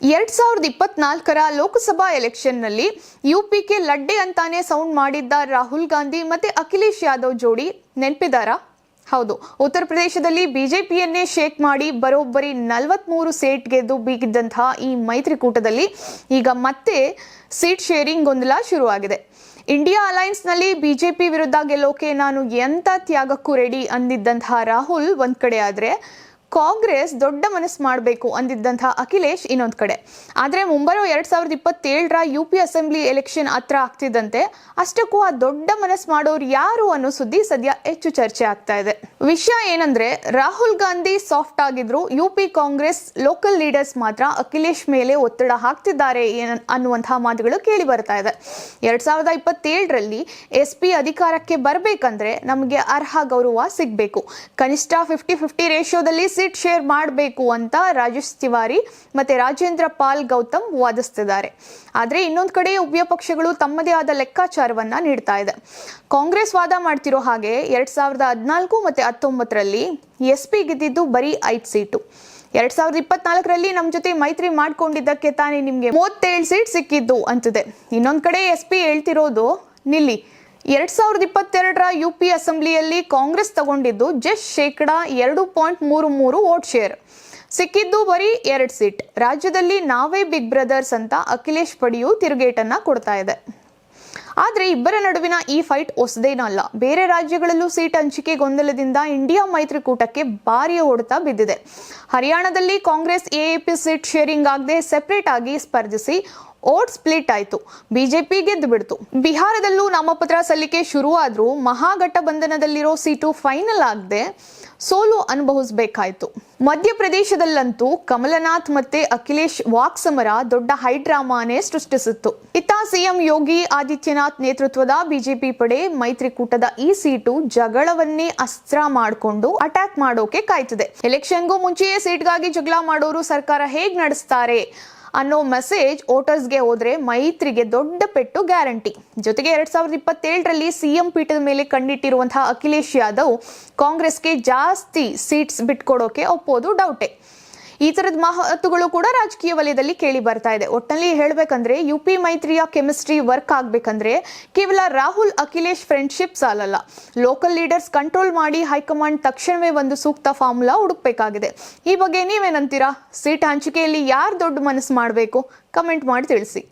2024ರ ಲೋಕಸಭಾ ಎಲೆಕ್ಷನ್ನಲ್ಲಿ ಯುಪಿಗೆ ಲಡ್ಡೆ ಅಂತಾನೆ ಸೌಂಡ್ ಮಾಡಿದ್ದ ರಾಹುಲ್ ಗಾಂಧಿ ಮತ್ತೆ ಅಖಿಲೇಶ್ ಯಾದವ್ ಜೋಡಿ ನೆನಪಿದಾರಾ? ಹೌದು, ಉತ್ತರ ಪ್ರದೇಶದಲ್ಲಿ ಬಿಜೆಪಿಯನ್ನೇ ಶೇಕ್ ಮಾಡಿ ಬರೋಬ್ಬರಿ 43 ಸೀಟ್ ಗೆದ್ದು ಬೀಗಿದ್ದಂತಹ ಈ ಮೈತ್ರಿಕೂಟದಲ್ಲಿ ಈಗ ಮತ್ತೆ ಸೀಟ್ ಶೇರಿಂಗ್ ಗೊಂದಲ ಶುರುವಾಗಿದೆ. ಇಂಡಿಯಾ ಅಲೈನ್ಸ್ನಲ್ಲಿ ಬಿಜೆಪಿ ವಿರುದ್ಧ ಗೆಲ್ಲೋಕೆ ನಾನು ಎಂತ ತ್ಯಾಗಕ್ಕೂ ರೆಡಿ ಅಂದಿದ್ದಂತಹ ರಾಹುಲ್ ಒಂದ್ ಕಡೆ ಆದ್ರೆ, ಕಾಂಗ್ರೆಸ್ ದೊಡ್ಡ ಮನಸ್ಸು ಮಾಡಬೇಕು ಅಂದಿದ್ದಂತಹ ಅಖಿಲೇಶ್ ಇನ್ನೊಂದು ಕಡೆ. ಆದರೆ ಮುಂಬರೋ 2027ರ ಯುಪಿ ಅಸೆಂಬ್ಲಿ ಎಲೆಕ್ಷನ್ ಹತ್ರ ಆಗ್ತಿದ್ದಂತೆ ಅಷ್ಟಕ್ಕೂ ಆ ದೊಡ್ಡ ಮನಸ್ಸು ಮಾಡೋರು ಯಾರು ಅನ್ನೋ ಸುದ್ದಿ ಸದ್ಯ ಹೆಚ್ಚು ಚರ್ಚೆ ಆಗ್ತಾ ಇದೆ. ವಿಷಯ ಏನಂದ್ರೆ, ರಾಹುಲ್ ಗಾಂಧಿ ಸಾಫ್ಟ್ ಆಗಿದ್ರು, ಯುಪಿ ಕಾಂಗ್ರೆಸ್ ಲೋಕಲ್ ಲೀಡರ್ಸ್ ಮಾತ್ರ ಅಖಿಲೇಶ್ ಮೇಲೆ ಒತ್ತಡ ಹಾಕ್ತಿದ್ದಾರೆ ಅನ್ನುವಂತಹ ಮಾತುಗಳು ಕೇಳಿ ಬರ್ತಾ ಇದೆ. 2027ರಲ್ಲಿ SP ಅಧಿಕಾರಕ್ಕೆ ಬರಬೇಕಂದ್ರೆ ನಮಗೆ ಅರ್ಹ ಗೌರವ ಸಿಗಬೇಕು, ಕನಿಷ್ಠ 50-50 ರೇಷಿಯೋದಲ್ಲಿ ಸೀಟ್ ಶೇರ್ ಮಾಡಬೇಕು ಅಂತ ರಾಜೇಶ್ ತಿವಾರಿ ಮತ್ತೆ ರಾಜೇಂದ್ರ ಪಾಲ್ ಗೌತಮ್ ವಾದಿಸ್ತಿದ್ದಾರೆ. ಆದ್ರೆ ಇನ್ನೊಂದು ಕಡೆ ಉಭಯ ಪಕ್ಷಗಳು ತಮ್ಮದೇ ಆದ ಲೆಕ್ಕಾಚಾರವನ್ನ ನೀಡ್ತಾ ಇದೆ. ಕಾಂಗ್ರೆಸ್ ವಾದ ಮಾಡ್ತಿರೋ ಹಾಗೆ 2014 ಮತ್ತೆ 19ರಲ್ಲಿ SP ಗೆದ್ದಿದ್ದು ಬರೀ 5 ಸೀಟು. 2024ರಲ್ಲಿ ನಮ್ಮ ಜೊತೆ ಮೈತ್ರಿ ಮಾಡ್ಕೊಂಡಿದ್ದಕ್ಕೆ ತಾನೇ ನಿಮ್ಗೆ 37 ಸೀಟ್ ಸಿಕ್ಕಿದ್ದು ಅಂತಿದೆ. ಇನ್ನೊಂದ್ ಕಡೆ SP ಹೇಳ್ತಿರೋದು ನಿಲ್ಲಿ, 2022ರ ಯುಪಿ ಅಸೆಂಬ್ಲಿಯಲ್ಲಿ ಕಾಂಗ್ರೆಸ್ ತಗೊಂಡಿದ್ದು ಜಸ್ಟ್ -2.33 ವೋಟ್ ಶೇರ್, ಸಿಕ್ಕಿದ್ದು ಬರೀ 2 ಸೀಟ್. ರಾಜ್ಯದಲ್ಲಿ ನಾವೇ ಬಿಗ್ ಬ್ರದರ್ಸ್ ಅಂತ ಅಖಿಲೇಶ್ ಪಡೆಯು ತಿರುಗೇಟನ್ನ ಕೊಡ್ತಾ ಇದೆ. ಆದ್ರೆ ಇಬ್ಬರ ನಡುವಿನ ಈ ಫೈಟ್ ಹೊಸದೇನಲ್ಲ. ಬೇರೆ ರಾಜ್ಯಗಳಲ್ಲೂ ಸೀಟ್ ಹಂಚಿಕೆ ಗೊಂದಲದಿಂದ ಇಂಡಿಯಾ ಮೈತ್ರಿಕೂಟಕ್ಕೆ ಭಾರಿ ಹೊಡೆತ ಬಿದ್ದಿದೆ. ಹರಿಯಾಣದಲ್ಲಿ ಕಾಂಗ್ರೆಸ್ AAP ಸೀಟ್ ಶೇರಿಂಗ್ ಆಗದೆ ಸೆಪರೇಟ್ ಆಗಿ ಸ್ಪರ್ಧಿಸಿ ಓಟ್ ಸ್ಪ್ಲಿಟ್ ಆಯ್ತು, ಬಿಜೆಪಿ ಗೆದ್ದು ಬಿಡ್ತು. ಬಿಹಾರದಲ್ಲೂ ನಾಮಪತ್ರ ಸಲ್ಲಿಕೆ ಶುರುವಾದ್ರೂ ಮಹಾಗಠಬಂಧನದಲ್ಲಿರೋ ಸೀಟು ಫೈನಲ್ ಆಗದೆ ಸೋಲು ಅನುಭವಿಸಬೇಕಾಯ್ತು. ಮಧ್ಯಪ್ರದೇಶದಲ್ಲಂತೂ ಕಮಲನಾಥ್ ಮತ್ತೆ ಅಖಿಲೇಶ್ ವಾಕ್ಸಮರ ದೊಡ್ಡ ಹೈಡ್ರಾಮಾನೇ ಸೃಷ್ಟಿಸಿತ್ತು. ಇತ್ತ ಸಿಎಂ ಯೋಗಿ ಆದಿತ್ಯನಾಥ್ ನೇತೃತ್ವದ ಬಿಜೆಪಿ ಪಡೆ ಮೈತ್ರಿಕೂಟದ ಈ ಸೀಟು ಜಗಳವನ್ನೇ ಅಸ್ತ್ರ ಮಾಡಿಕೊಂಡು ಅಟ್ಯಾಕ್ ಮಾಡೋಕೆ ಕಾಯ್ತಿದೆ. ಎಲೆಕ್ಷನ್ಗೂ ಮುಂಚೆಯೇ ಸೀಟ್ಗಾಗಿ ಜಗಳ ಮಾಡೋರು ಸರ್ಕಾರ ಹೇಗ್ ನಡೆಸ್ತಾರೆ ಅನ್ನೋ ಮೆಸೇಜ್ ವೋಟರ್ಸ್ಗೆ ಹೋದ್ರೆ ಮೈತ್ರಿಗೆ ದೊಡ್ಡ ಪೆಟ್ಟು ಗ್ಯಾರಂಟಿ. ಜೊತೆಗೆ 2027ರಲ್ಲಿ ಸಿಎಂ ಪೀಠದ ಮೇಲೆ ಕಣ್ಣಿಟ್ಟಿರುವಂತಹ ಅಖಿಲೇಶ್ ಯಾದವ್ ಕಾಂಗ್ರೆಸ್ಗೆ ಜಾಸ್ತಿ ಸೀಟ್ಸ್ ಬಿಟ್ಕೊಡೋಕೆ ಒಪ್ಪೋದು ಡೌಟೆ. ಈ ತರದ ಮಾತುಗಳು ಕೂಡ ರಾಜಕೀಯ ವಲಯದಲ್ಲಿ ಕೇಳಿ ಬರ್ತಾ ಇದೆ. ಒಟ್ಟಲ್ಲಿ ಹೇಳ್ಬೇಕಂದ್ರೆ ಯುಪಿ ಮೈತ್ರಿಯ ಕೆಮಿಸ್ಟ್ರಿ ವರ್ಕ್ ಆಗ್ಬೇಕಂದ್ರೆ ಕೇವಲ ರಾಹುಲ್ ಅಖಿಲೇಶ್ ಫ್ರೆಂಡ್ಶಿಪ್ ಸಾಲಲ್ಲ, ಲೋಕಲ್ ಲೀಡರ್ಸ್ ಕಂಟ್ರೋಲ್ ಮಾಡಿ ಹೈಕಮಾಂಡ್ ತಕ್ಷಣವೇ ಒಂದು ಸೂಕ್ತ ಫಾರ್ಮುಲಾ ಹುಡುಕ್ಬೇಕಾಗಿದೆ. ಈ ಬಗ್ಗೆ ನೀವೇನಂತೀರಾ? ಸೀಟ್ ಹಂಚಿಕೆಯಲ್ಲಿ ಯಾರು ದೊಡ್ಡ ಮನಸ್ಸು ಮಾಡಬೇಕು? ಕಮೆಂಟ್ ಮಾಡಿ ತಿಳಿಸಿ.